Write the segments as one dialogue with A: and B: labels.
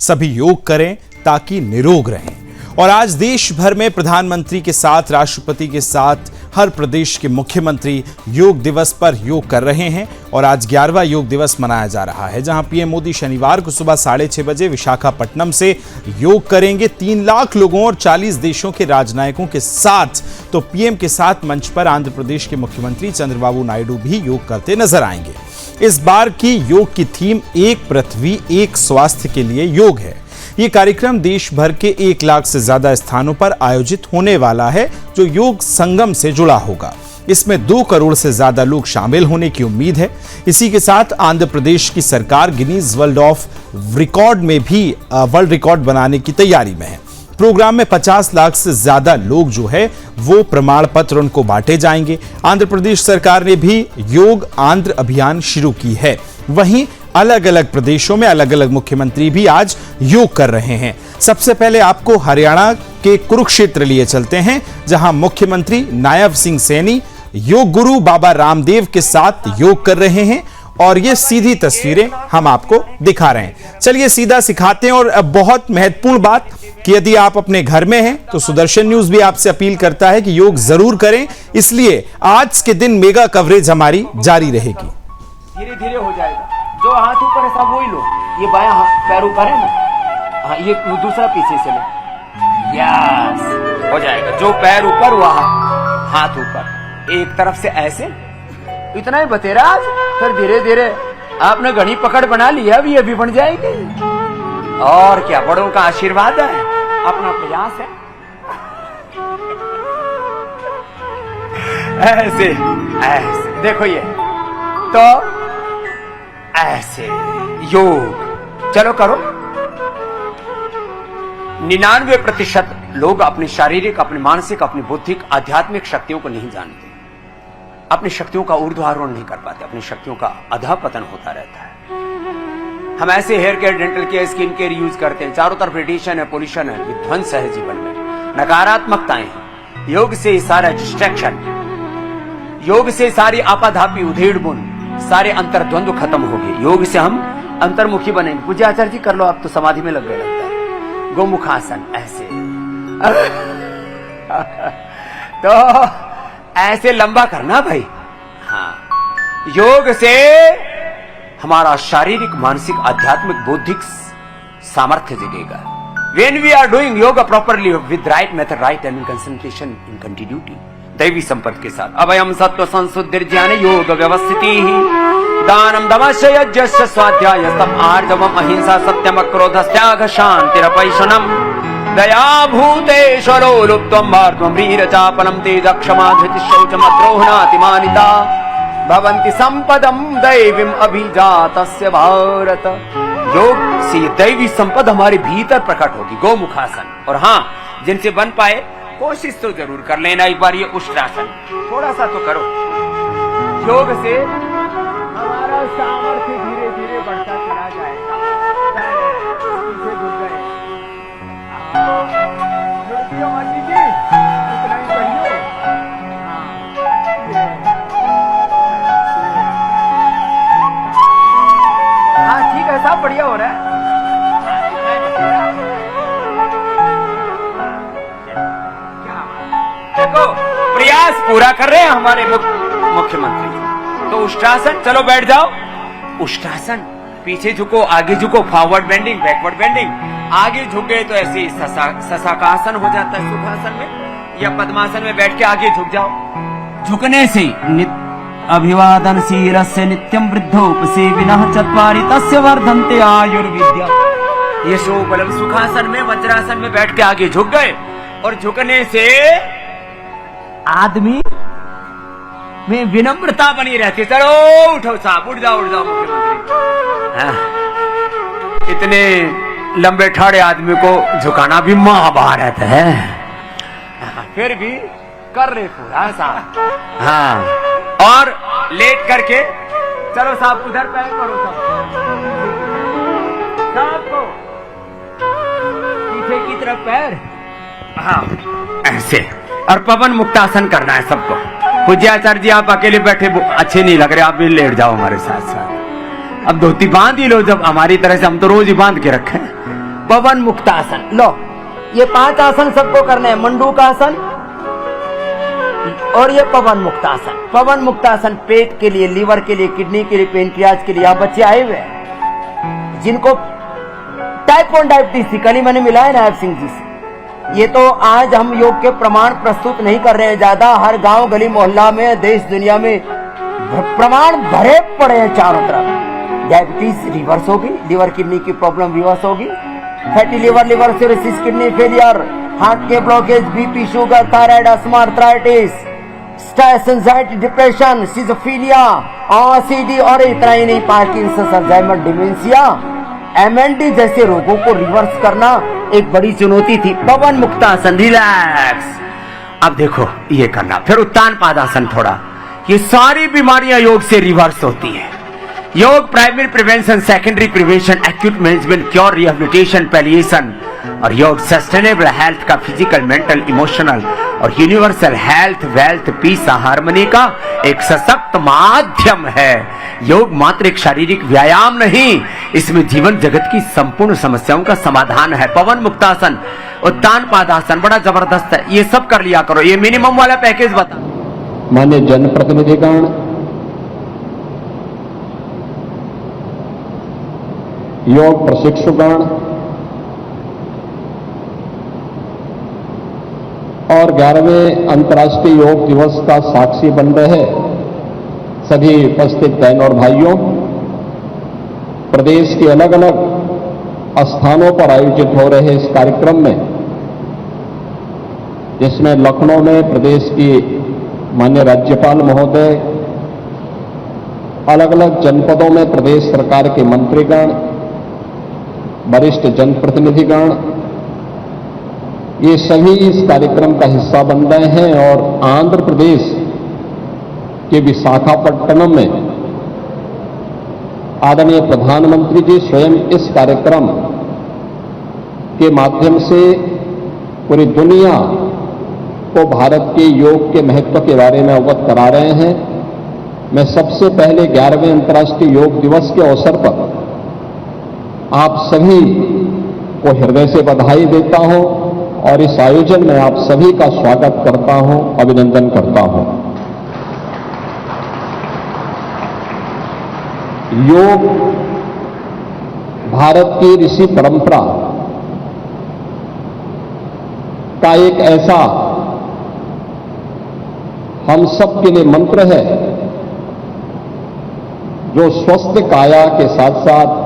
A: सभी योग करें ताकि निरोग रहें। और आज देश भर में प्रधानमंत्री के साथ, राष्ट्रपति के साथ हर प्रदेश के मुख्यमंत्री योग दिवस पर योग कर रहे हैं। और आज 11वां योग दिवस मनाया जा रहा है, जहां पीएम मोदी शनिवार को सुबह 6:30 बजे विशाखापट्टनम से योग करेंगे 3 लाख लोगों और 40 देशों के राजनायकों के साथ। तो पीएम के साथ मंच पर आंध्र प्रदेश के मुख्यमंत्री चंद्रबाबू नायडू भी योग करते नजर आएंगे। इस बार की योग की थीम एक पृथ्वी एक स्वास्थ्य के लिए योग है। ये कार्यक्रम देश भर के 1 लाख से ज्यादा स्थानों पर आयोजित होने वाला है, जो योग संगम से जुड़ा होगा। इसमें 2 करोड़ से ज्यादा लोग शामिल होने की उम्मीद है। इसी के साथ आंध्र प्रदेश की सरकार गिनीज वर्ल्ड रिकॉर्ड में भी वर्ल्ड रिकॉर्ड बनाने की तैयारी में है। प्रोग्राम में 50 लाख से ज्यादा लोग जो है वो प्रमाण पत्र उनको बांटे जाएंगे। आंध्र प्रदेश सरकार ने भी योग आंध्र अभियान शुरू की है। वहीं अलग अलग प्रदेशों में अलग अलग मुख्यमंत्री भी आज योग कर रहे हैं। सबसे पहले आपको हरियाणा के कुरुक्षेत्र लिए चलते हैं, जहां मुख्यमंत्री नायब सिंह सैनी योग गुरु बाबा रामदेव के साथ योग कर रहे हैं। और ये सीधी तस्वीरें हम आपको दिखा रहे हैं। चलिए सीधा सिखाते हैं। और बहुत महत्वपूर्ण बात कि यदि आप अपने घर में हैं तो सुदर्शन न्यूज भी आपसे अपील करता है कि योग जरूर करें, इसलिए आज के दिन मेगा कवरेज हमारी जारी रहेगी।
B: धीरे धीरे हो जाएगा। जो हाथ ऊपर है सब वही लो, ये बायां पैर ऊपर है ना, हाँ ये दूसरा पीछे से लो, यस हो जाएगा। जो पैर ऊपर वहां हाथ ऊपर, एक तरफ से ऐसे, इतना ही बतेरा। फिर धीरे धीरे आपने घड़ी पकड़ बना लिया, अभी अभी बन जाएगी। और क्या, बड़ों का आशीर्वाद है, अपना प्रयास है। ऐसे ऐसे देखो, ये तो ऐसे योग चलो करो। 99% लोग अपनी शारीरिक, अपनी मानसिक, अपनी बौद्धिक, आध्यात्मिक शक्तियों को नहीं जानते, अपनी शक्तियों का ऊर्ध्वारोहण नहीं कर पाते, अपनी शक्तियों का अधःपतन होता रहता है। हम ऐसे hair care, dental care, skin care use करते हैं, चारों तरफ रेडिएशन है, पोल्यूशन है, विध्वंस है जीवन में, नकारात्मकताएं हैं। योग से सारा डिस्ट्रैक्शन, योग से सारी आपाधापी, उधेड़ बुन, सारे अंतर्द्वंद्व खत्म हो गए। योग से हम अंतर्मुखी बनेंगे। पूज्य आचार्य जी कर लो, आप तो समाधि में लग गए लगता है। गोमुखासन ऐसे तो ऐसे लंबा करना भाई। हाँ, योग से हमारा शारीरिक, मानसिक, आध्यात्मिक, बौद्धिक सामर्थ्य जगेगा। When we are doing yoga properly with right method, right and concentration in continuity, दैवी संपर्क के साथ, अभयम सत्व संशुद्धि ज्ञान योग व्यवस्थिति, दानम दमस्य यज्ञस्य स्वाध्यायस्तम आर्जवम अहिंसा सत्यम क्रोधस्य त्याग शांतिरपैशुनम दया भूतेश्वरो लुप्त्वं भारत्वं वीरचापलम तेज क्षमा धृति शौचमद्रोहणातिमानिता भवन्ति संपदम दैवीम अभिजातस्य भारत। योग से ये दैवी संपद हमारे भीतर प्रकट होगी। गोमुखासन, और हाँ, जिनसे बन पाए कोशिश तो जरूर कर लेना एक बार। ये उष्ट्रासन थोड़ा सा तो करो। योग से हमारा सामर्थ्य धीरे धीरे बढ़ता चला जाएगा। पीछे झुक गए, इतना ही बढ़िया। हाँ ठीक है, सब बढ़िया हो रहा है। देखो, प्रयास पूरा कर रहे हैं हमारे मुख्यमंत्री। तो उष्ट्रासन, चलो बैठ जाओ। उष्ट्रासन, पीछे झुको, आगे झुको, फॉरवर्ड बेंडिंग, बैकवर्ड बेंडिंग। आगे झुक गए तो ऐसे ससाकासन हो जाता है सुखासन में, या पद्मासन में बैठ के आगे झुक जाओ। झुकने से अभिवादन शीरस्य नित्यम वृद्धोपसेविनः चत्वारि तस्य वर्धन्ते आयुर्विद्या। यशो बलम। सुखासन में, वज्रासन में बैठ के आगे झुक गए, और झुकने से आदमी में विनम्रता बनी रहती है। चलो उठो साहब, उठ जाओ मुख्यमंत्री। इतने लंबे ठाड़े आदमी को झुकाना भी महाभारत है। फिर भी कर ले पूरा साहब। हाँ, और लेट करके चलो साहब, उधर पैर करो साहब को, पीछे की तरफ पैर। हाँ ऐसे, और पवन मुक्तासन करना है सबको। पूज्य आचार्य जी आप अकेले बैठे अच्छे नहीं लग रहे, आप भी लेट जाओ हमारे साथ साथ। अब धोती बांध ही लो, जब हमारी तरह से हम तो रोज ही बांध के रखे। पवन मुक्तासन। लो, ये 5 आसन सबको करने हैं। मंडूक आसन और ये पवन मुक्तासन। पवन मुक्तासन पेट के लिए, लीवर के लिए, किडनी के लिए, पेनक्रियाज के लिए। आप बच्चे आए हुए हैं जिनको टाइप 1 डायबिटीज थी, कल ही मैंने मिला है नायब सिंह जी से। ये तो आज हम योग के प्रमाण प्रस्तुत नहीं कर रहे हैं ज्यादा, हर गांव गली मोहल्ला में, देश दुनिया में प्रमाण भरे पड़े हैं चारों तरफ। डायबिटीज रिवर्स होगी, लीवर किडनी की प्रॉब्लम रिवर्स होगी, fatty liver, liver cirrhosis, kidney failure, heart के blockage, BP, sugar, thyroid, asthma, arthritis, stress, anxiety, depression, schizophrenia, OCD और इतना ही नहीं, पार्किंसंस, अल्जाइमर, डिमेंशिया, एमएनडी जैसे रोगों को रिवर्स करना एक बड़ी चुनौती थी। पवन मुक्तासन, रिलैक्स। अब देखो ये करना, फिर उत्तान पादासन। थोड़ा ये सारी बीमारियां योग से रिवर्स होती हैं। योग primary prevention, secondary prevention, acute management, cure, rehabilitation, palliation. और योग सस्टेनेबल हेल्थ का फिजिकल, मेंटल, इमोशनल और universal health, wealth, peace, harmony का एक सशक्त माध्यम है। योग मात्र एक शारीरिक व्यायाम नहीं, इसमें जीवन जगत की संपूर्ण समस्याओं का समाधान है। पवन मुक्तासन, उत्तान पादासन बड़ा जबरदस्त है, ये सब कर लिया करो। ये मिनिमम वाला पैकेज बता।
C: मान्य जनप्रतिनिधिगण, योग प्रशिक्षुगण और 11वें अंतर्राष्ट्रीय योग दिवस का साक्षी बन रहे सभी उपस्थित बहन और भाइयों, प्रदेश के अलग अलग स्थानों पर आयोजित हो रहे इस कार्यक्रम में, जिसमें लखनऊ में प्रदेश की माननीय राज्यपाल महोदय, अलग अलग जनपदों में प्रदेश सरकार के मंत्रीगण, वरिष्ठ जनप्रतिनिधिगण, ये सभी इस कार्यक्रम का हिस्सा बन रहे हैं। और आंध्र प्रदेश के विशाखापट्टनम में आदरणीय प्रधानमंत्री जी स्वयं इस कार्यक्रम के माध्यम से पूरी दुनिया को भारत के योग के महत्व के बारे में अवगत करा रहे हैं। मैं सबसे पहले 11वें अंतर्राष्ट्रीय योग दिवस के अवसर पर आप सभी को हृदय से बधाई देता हूं और इस आयोजन में आप सभी का स्वागत करता हूं, अभिनंदन करता हूं। योग भारत की ऋषि परंपरा का एक ऐसा हम सब के लिए मंत्र है जो स्वस्थ काया के साथ साथ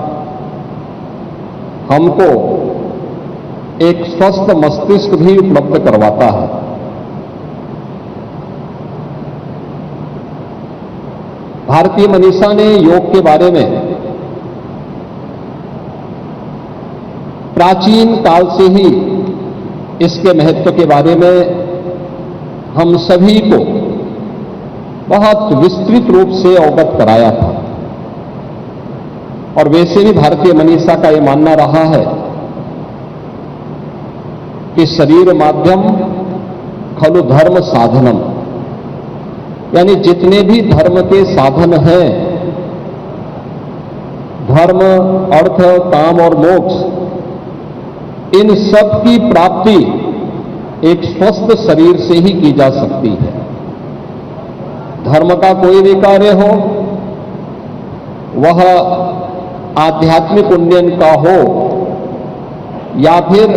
C: हमको एक स्वस्थ मस्तिष्क भी उपलब्ध करवाता है। भारतीय मनीषा ने योग के बारे में प्राचीन काल से ही इसके महत्व के बारे में हम सभी को बहुत विस्तृत रूप से अवगत कराया था। और वैसे भी भारतीय मनीषा का यह मानना रहा है कि शरीर माध्यम खलु धर्म साधनम, यानी जितने भी धर्म के साधन हैं, धर्म, अर्थ, काम और मोक्ष, इन सब की प्राप्ति एक स्वस्थ शरीर से ही की जा सकती है। धर्म का कोई भी कार्य हो, वह आध्यात्मिक उन्नयन का हो या फिर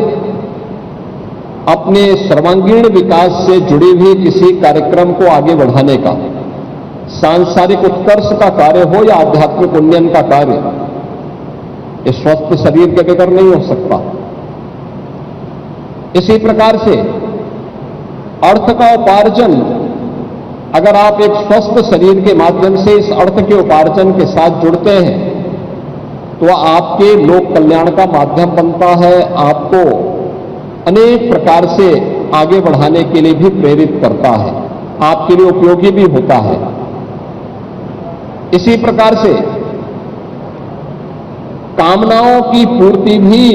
C: अपने सर्वांगीण विकास से जुड़े हुए किसी कार्यक्रम को आगे बढ़ाने का, सांसारिक उत्कर्ष का कार्य हो या आध्यात्मिक उन्नयन का कार्य, ये स्वस्थ शरीर के बगैर नहीं हो सकता। इसी प्रकार से अर्थ का उपार्जन, अगर आप एक स्वस्थ शरीर के माध्यम से इस अर्थ के उपार्जन के साथ जुड़ते हैं तो आपके लोक कल्याण का माध्यम बनता है, आपको अनेक प्रकार से आगे बढ़ाने के लिए भी प्रेरित करता है, आपके लिए उपयोगी भी होता है। इसी प्रकार से कामनाओं की पूर्ति भी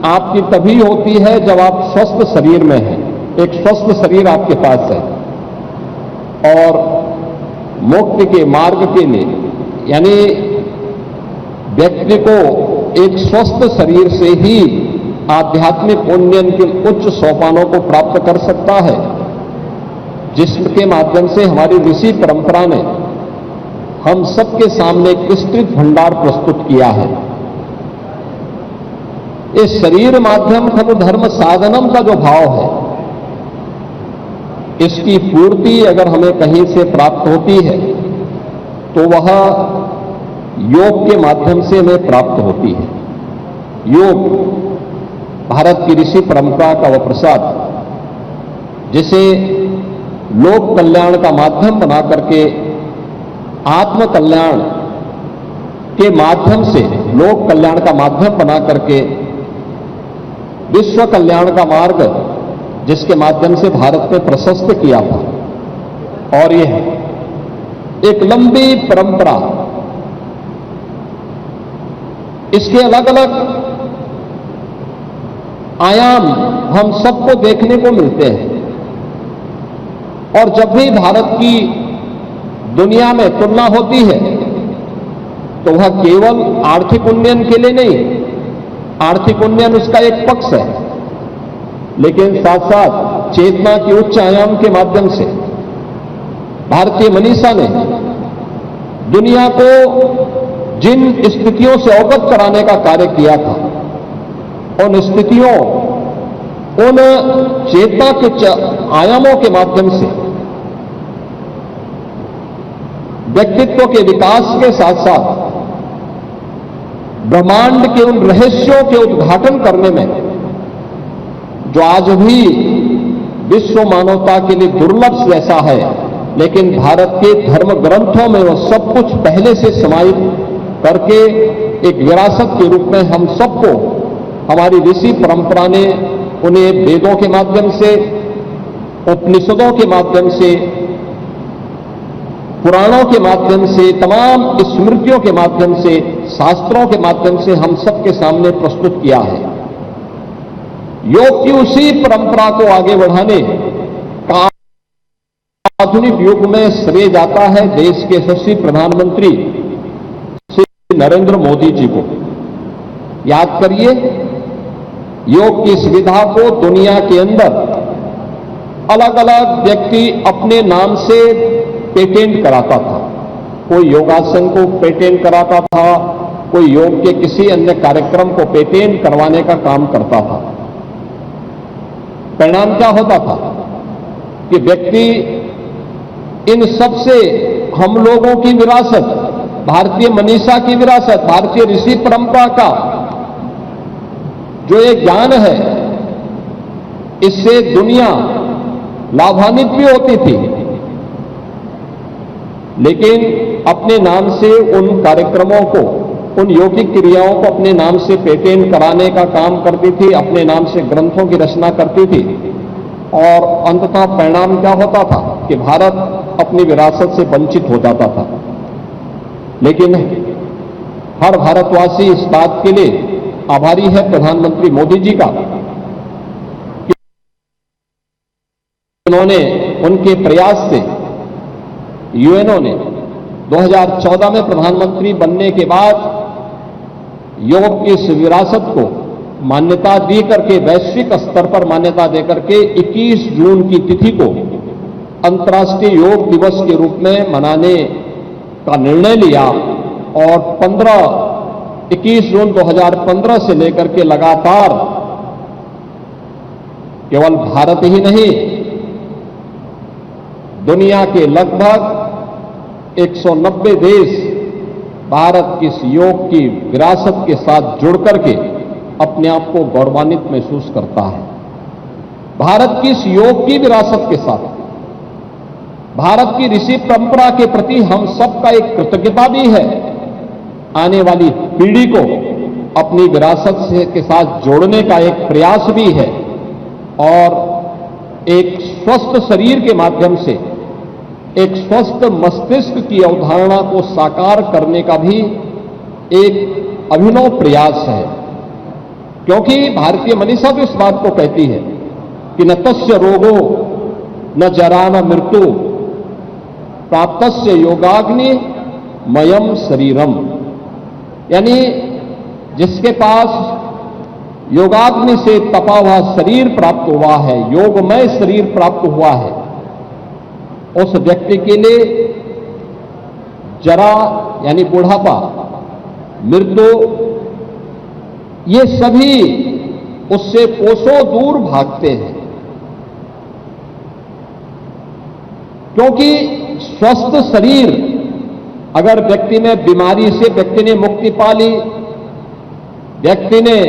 C: आपकी तभी होती है जब आप स्वस्थ शरीर में हैं, एक स्वस्थ शरीर आपके पास है। और मुक्ति के मार्ग के लिए, यानी व्यक्ति को एक स्वस्थ शरीर से ही आध्यात्मिक उन्नयन के उच्च सोपानों को प्राप्त कर सकता है, जिसके माध्यम से हमारी ऋषि परंपरा ने हम सबके सामने एक विस्तृत भंडार प्रस्तुत किया है। इस शरीर माध्यम खलु धर्म साधनम का जो भाव है, इसकी पूर्ति अगर हमें कहीं से प्राप्त होती है तो वह योग के माध्यम से हमें प्राप्त होती है। योग भारत की ऋषि परंपरा का वह प्रसाद, जिसे लोक कल्याण का माध्यम बना करके आत्म कल्याण के माध्यम से, लोक कल्याण का माध्यम बना करके विश्व कल्याण का मार्ग जिसके माध्यम से भारत ने प्रशस्त किया था। और यह एक लंबी परंपरा, इसके अलग अलग आयाम हम सबको देखने को मिलते हैं। और जब भी भारत की दुनिया में तुलना होती है तो वह केवल आर्थिक उन्नयन के लिए नहीं, आर्थिक उन्नयन उसका एक पक्ष है, लेकिन साथ साथ चेतना के उच्च आयाम के माध्यम से भारतीय मनीषा ने दुनिया को जिन स्थितियों से अवगत कराने का कार्य किया था, उन स्थितियों, उन चेतना के आयामों के माध्यम से व्यक्तित्व के विकास के साथ साथ ब्रह्मांड के उन रहस्यों के उद्घाटन करने में, जो आज भी विश्व मानवता के लिए दुर्लभ जैसा है, लेकिन भारत के धर्म ग्रंथों में वह सब कुछ पहले से समाहित करके एक विरासत के रूप में हम सबको हमारी ऋषि परंपरा ने उन्हें वेदों के माध्यम से, उपनिषदों के माध्यम से, पुराणों के माध्यम से, तमाम स्मृतियों के माध्यम से, शास्त्रों के माध्यम से हम सबके सामने प्रस्तुत किया है। योग की उसी परंपरा को आगे बढ़ाने का आधुनिक युग में श्रेय जाता है देश के यशस्वी प्रधानमंत्री श्री नरेंद्र मोदी जी को। याद करिए, योग की सुविधा को दुनिया के अंदर अलग अलग व्यक्ति अपने नाम से पेटेंट कराता था। कोई योगासन को पेटेंट कराता था, कोई योग के किसी अन्य कार्यक्रम को पेटेंट करवाने का काम करता था। परिणाम क्या होता था कि व्यक्ति इन सब से हम लोगों की विरासत, भारतीय मनीषा की विरासत, भारतीय ऋषि परंपरा का जो एक ज्ञान है, इससे दुनिया लाभान्वित भी होती थी, लेकिन अपने नाम से उन कार्यक्रमों को, उन यौगिक क्रियाओं को अपने नाम से पेटेंट कराने का काम करती थी, अपने नाम से ग्रंथों की रचना करती थी। और अंततः परिणाम क्या होता था कि भारत अपनी विरासत से वंचित हो जाता था। लेकिन हर भारतवासी इस बात के लिए आभारी है प्रधानमंत्री मोदी जी का कि उन्होंने, उनके प्रयास से यूएनओ ने 2014 में प्रधानमंत्री बनने के बाद योग की इस विरासत को मान्यता दी करके, वैश्विक स्तर पर मान्यता देकर के 21 जून की तिथि को अंतर्राष्ट्रीय योग दिवस के रूप में मनाने का निर्णय लिया। और 21 जून 2015 से लेकर के लगातार केवल भारत ही नहीं, दुनिया के लगभग 190 देश भारत की इस योग की विरासत के साथ जुड़ करके अपने आप को गौरवान्वित महसूस करता है। भारत की इस योग की विरासत के साथ भारत की ऋषि परंपरा के प्रति हम सबका एक कृतज्ञता भी है। आने वाली पीढ़ी को अपनी विरासत के साथ जोड़ने का एक प्रयास भी है, और एक स्वस्थ शरीर के माध्यम से एक स्वस्थ मस्तिष्क की अवधारणा को साकार करने का भी एक अभिनव प्रयास है। क्योंकि भारतीय मनीषा तो इस बात को कहती है कि न तस्य रोगो न जरा न मृत्यु प्राप्तस्य योगाग्नि मयम शरीरम, यानी जिसके पास योगाग्नि से तपा हुआ शरीर प्राप्त हुआ है, योगमय शरीर प्राप्त हुआ है, उस व्यक्ति के लिए जरा यानी बुढ़ापा, मृत्यु, ये सभी उससे कोसों दूर भागते हैं। क्योंकि स्वस्थ शरीर, अगर व्यक्ति में बीमारी से व्यक्ति ने मुक्ति पा ली, व्यक्ति ने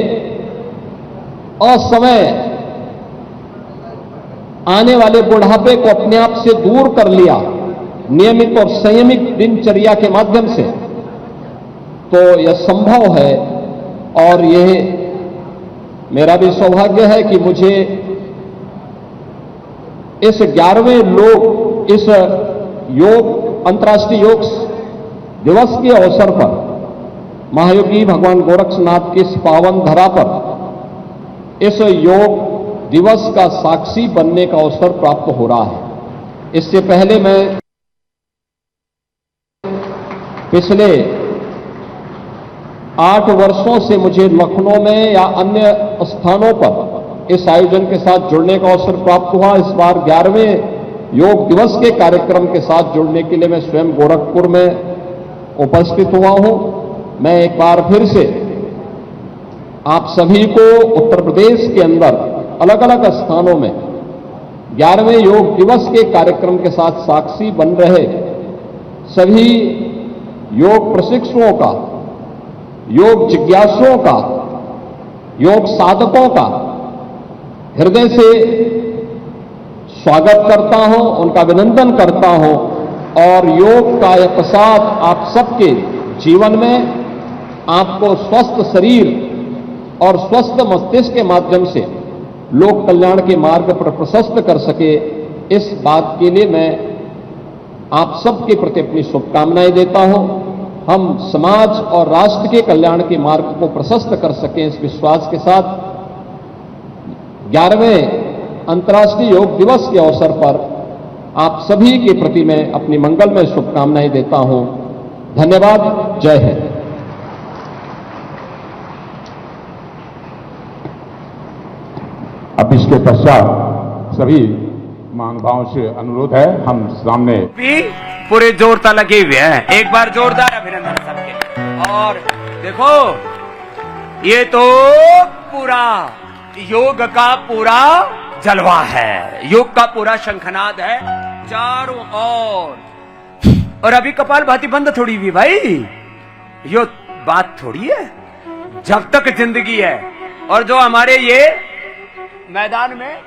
C: असमय आने वाले बुढ़ापे को अपने आप से दूर कर लिया नियमित और संयमित दिनचर्या के माध्यम से, तो यह संभव है। और यह मेरा भी सौभाग्य है कि मुझे इस 11वें इस अंतर्राष्ट्रीय योग दिवस के अवसर पर महायोगी भगवान गोरक्षनाथ की इस पावन धरा पर इस योग दिवस का साक्षी बनने का अवसर प्राप्त हो रहा है। इससे पहले मैं पिछले 8 वर्षों से मुझे लखनऊ में या अन्य स्थानों पर इस आयोजन के साथ जुड़ने का अवसर प्राप्त हुआ। इस बार 11वें योग दिवस के कार्यक्रम के साथ जुड़ने के लिए मैं स्वयं गोरखपुर में उपस्थित हुआ हूं। मैं एक बार फिर से आप सभी को उत्तर प्रदेश के अंदर अलग अलग स्थानों में 11वें योग दिवस के कार्यक्रम के साथ साक्षी बन रहे सभी योग प्रशिक्षुओं का, योग जिज्ञासुओं का, योग साधकों का हृदय से स्वागत करता हूं, उनका अभिनंदन करता हूं और योग का यह प्रसाद आप सबके जीवन में आपको स्वस्थ शरीर और स्वस्थ मस्तिष्क के माध्यम से लोक कल्याण के मार्ग पर प्रशस्त कर सके, इस बात के लिए मैं आप सबके प्रति अपनी शुभकामनाएं देता हूं। हम समाज और राष्ट्र के कल्याण के मार्ग को प्रशस्त कर सकें, इस विश्वास के साथ 11वें अंतर्राष्ट्रीय योग दिवस के अवसर पर आप सभी के प्रति मैं अपनी मंगलमय शुभकामनाएं देता हूं। धन्यवाद। जय हिंद।
D: अब इसके पश्चात सभी महानुभावों से अनुरोध है, हम सामने
B: भी पूरे जोरता लगे हुए हैं। एक बार जोरदार अभिनंदन सबके। और देखो, ये तो पूरा योग का पूरा जलवा है, योग का पूरा शंखनाद है चारों ओर। और अभी कपालभाति बंद थोड़ी हुई भाई, यो बात थोड़ी है, जब तक जिंदगी है। और जो हमारे ये मैदान में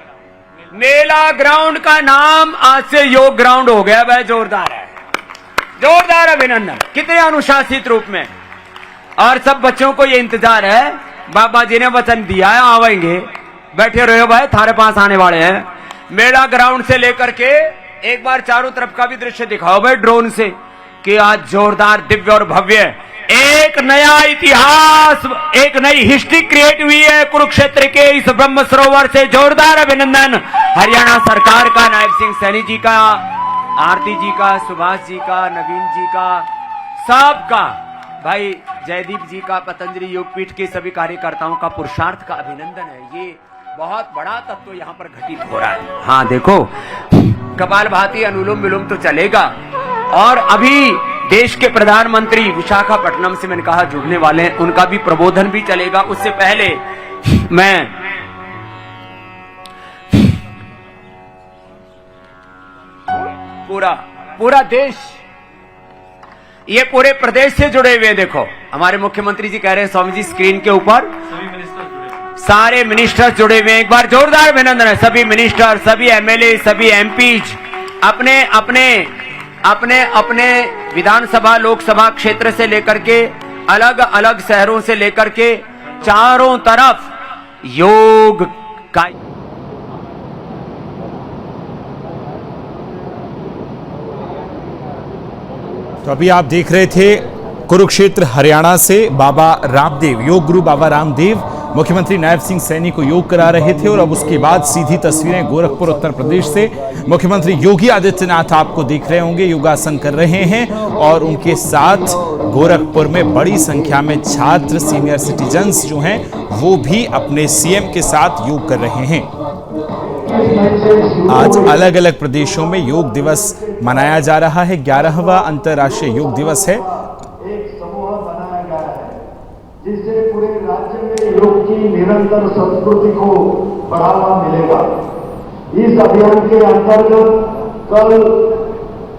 B: मेला ग्राउंड का नाम आज से योग ग्राउंड हो गया, वह जोरदार है। जोरदार अभिनंदन, कितने अनुशासित रूप में। और सब बच्चों को ये इंतजार है, बाबा जी ने वचन दिया है आवेंगे, बैठे रहो भाई, थारे पास आने वाले हैं। मेला ग्राउंड से लेकर के एक बार चारों तरफ का भी दृश्य दिखाओ भाई ड्रोन से, कि आज जोरदार, दिव्य और भव्य एक नया इतिहास, एक नई हिस्ट्री क्रिएट हुई है कुरुक्षेत्र के इस ब्रह्म सरोवर से। जोरदार अभिनंदन हरियाणा सरकार का, नायब सिंह सैनी जी का, आरती जी का, सुभाष जी का, नवीन जी का, सबका, भाई जयदीप जी का, पतंजलि योगपीठ के सभी कार्यकर्ताओं का पुरुषार्थ का अभिनंदन है। ये बहुत बड़ा तत्व यहाँ पर घटित हो रहा है। हाँ देखो, कपालभाति अनुलोम विलोम तो चलेगा। और अभी देश के प्रधानमंत्री विशाखापट्टनम से मैंने कहा जुड़ने वाले हैं, उनका भी प्रबोधन भी चलेगा। उससे पहले मैं पूरा देश, ये पूरे प्रदेश से जुड़े हुए। देखो हमारे मुख्यमंत्री जी कह रहे हैं स्वामी जी स्क्रीन के ऊपर सारे मिनिस्टर्स जुड़े हुए हैं। एक बार जोरदार अभिनंदन है सभी मिनिस्टर, सभी एमएलए, सभी एमपीज, अपने अपने अपने अपने विधानसभा लोकसभा क्षेत्र से लेकर के अलग अलग शहरों से लेकर के चारों तरफ योग का।
A: तो अभी आप देख रहे थे कुरुक्षेत्र हरियाणा से बाबा रामदेव, योग गुरु बाबा रामदेव मुख्यमंत्री नायब सिंह सैनी को योग करा रहे थे और अब उसके बाद सीधी तस्वीरें गोरखपुर उत्तर प्रदेश से। मुख्यमंत्री योगी आदित्यनाथ आपको देख रहे होंगे योगासन कर रहे हैं और उनके साथ गोरखपुर में बड़ी संख्या में छात्र, सीनियर सिटीजन्स जो हैं वो भी अपने सीएम के साथ योग कर रहे हैं। आज अलग अलग प्रदेशों में योग दिवस मनाया जा रहा है। 11वां अंतर्राष्ट्रीय योग दिवस है।
E: एक समूह बनाया गया है जिससे पूरे राज्य में योग की निरंतर संस्कृति को बढ़ावा मिलेगा। इस अभियान के अंतर्गत कल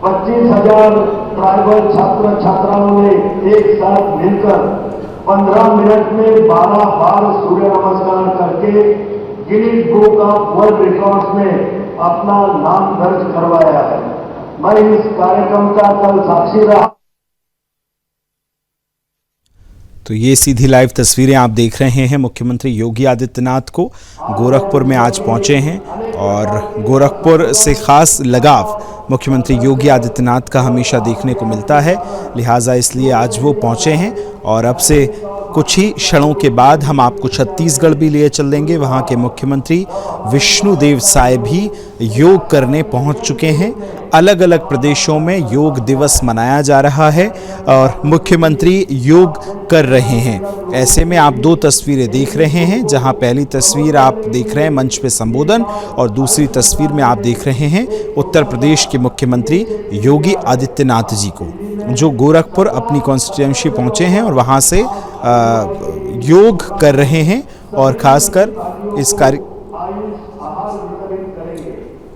E: 25,000 ट्राइबल छात्र छात्राओं ने एक साथ मिलकर 15 मिनट में 12 बार सूर्य नमस्कार करके Guinness book of world records में अपना नाम दर्ज करवाया है। मैं इस कार्यक्रम का कल साक्षी रहा।
A: तो ये सीधी लाइव तस्वीरें आप देख रहे हैं। मुख्यमंत्री योगी आदित्यनाथ को गोरखपुर में आज पहुंचे हैं और गोरखपुर से खास लगाव मुख्यमंत्री योगी आदित्यनाथ का हमेशा देखने को मिलता है, लिहाजा इसलिए आज वो पहुंचे हैं। और अब से कुछ ही क्षणों के बाद हम आपको छत्तीसगढ़ भी लिए चल देंगे। वहां के मुख्यमंत्री विष्णुदेव साय भी योग करने पहुंच चुके हैं। अलग अलग प्रदेशों में योग दिवस मनाया जा रहा है और मुख्यमंत्री योग कर रहे हैं। ऐसे में आप दो तस्वीरें देख रहे हैं, जहां पहली तस्वीर आप देख रहे हैं मंच पे संबोधन और दूसरी तस्वीर में आप देख रहे हैं उत्तर प्रदेश के मुख्यमंत्री योगी आदित्यनाथ जी को, जो गोरखपुर अपनी कॉन्स्टिट्यूएंसी पहुंचे हैं और वहां से योग कर रहे हैं। और खासकर इस कार्य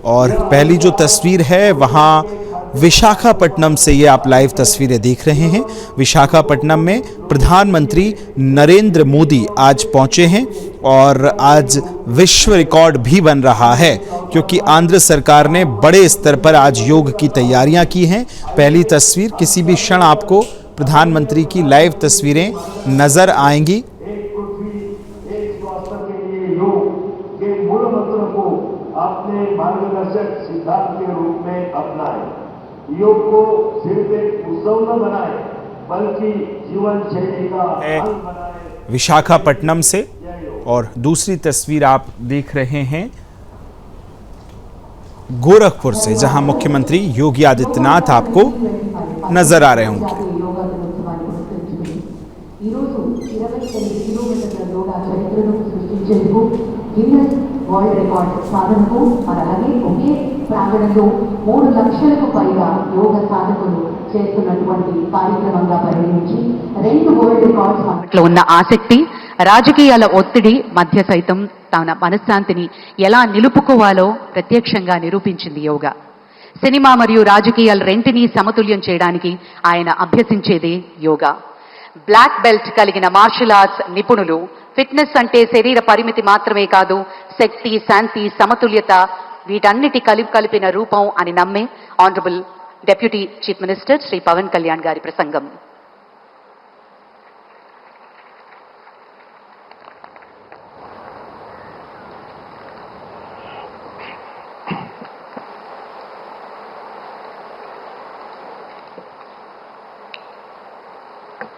A: और पहली जो तस्वीर है वहां विशाखापट्टनम से ये आप लाइव तस्वीरें देख रहे हैं। विशाखापट्टनम में प्रधानमंत्री नरेंद्र मोदी आज पहुंचे हैं और आज विश्व रिकॉर्ड भी बन रहा है क्योंकि आंध्र सरकार ने बड़े स्तर पर आज योग की तैयारियां की हैं। पहली तस्वीर, किसी भी क्षण आपको प्रधानमंत्री की लाइव तस्वीरें नजर आएंगी।
E: एक स्वास्थ्य के लिए योग के मूल मंत्र को अपने मार्गदर्शक सिद्धांत के रूप में अपनाएं। योग को सिर्फ एक उत्सव न बनाएं बल्कि जीवन शैली का अंग बनाएं।
A: विशाखापट्टनम से और दूसरी तस्वीर आप देख रहे हैं गोरखपुर से, जहां मुख्यमंत्री योगी आदित्यनाथ आपको नजर आ रहे होंगे।
F: గిన్నెస్ వరల్డ్ రికార్డ్ సాధనకు మరి అలాగే ఒకే ప్రాంగణంలో 3 లక్షలకు పైగా యోగ సాధకులు చేస్తున్నటువంటి కార్యక్రమంగా పరిగణించి 2 వరల్డ్ రికార్డ్స్ లో ఉన్న ఆసక్తి, రాజకీయాల ఒత్తిడి మధ్య సైతం తన మనశ్శాంతిని ఎలా నిలుపుకోవాలో ప్రత్యక్షంగా నిరూపించింది యోగా. సినిమా మరియు రాజకీయాల రెంటిని సమతుల్యం చేయడానికి ఆయన అభ్యసించేదే యోగా. బ్లాక్ బెల్ట్ కలిగిన మార్షల్ ఆర్ట్స్ నిపుణులు ఫిట్నెస్ అంటే శరీర పరిమితి మాత్రమే కాదు, శక్తి, శాంతి, సమతుల్యత వీటన్నిటి కలిపిన రూపం అని నమ్మే honourable deputy chief minister Shri Pawan Kalyan గారి ప్రసంగం.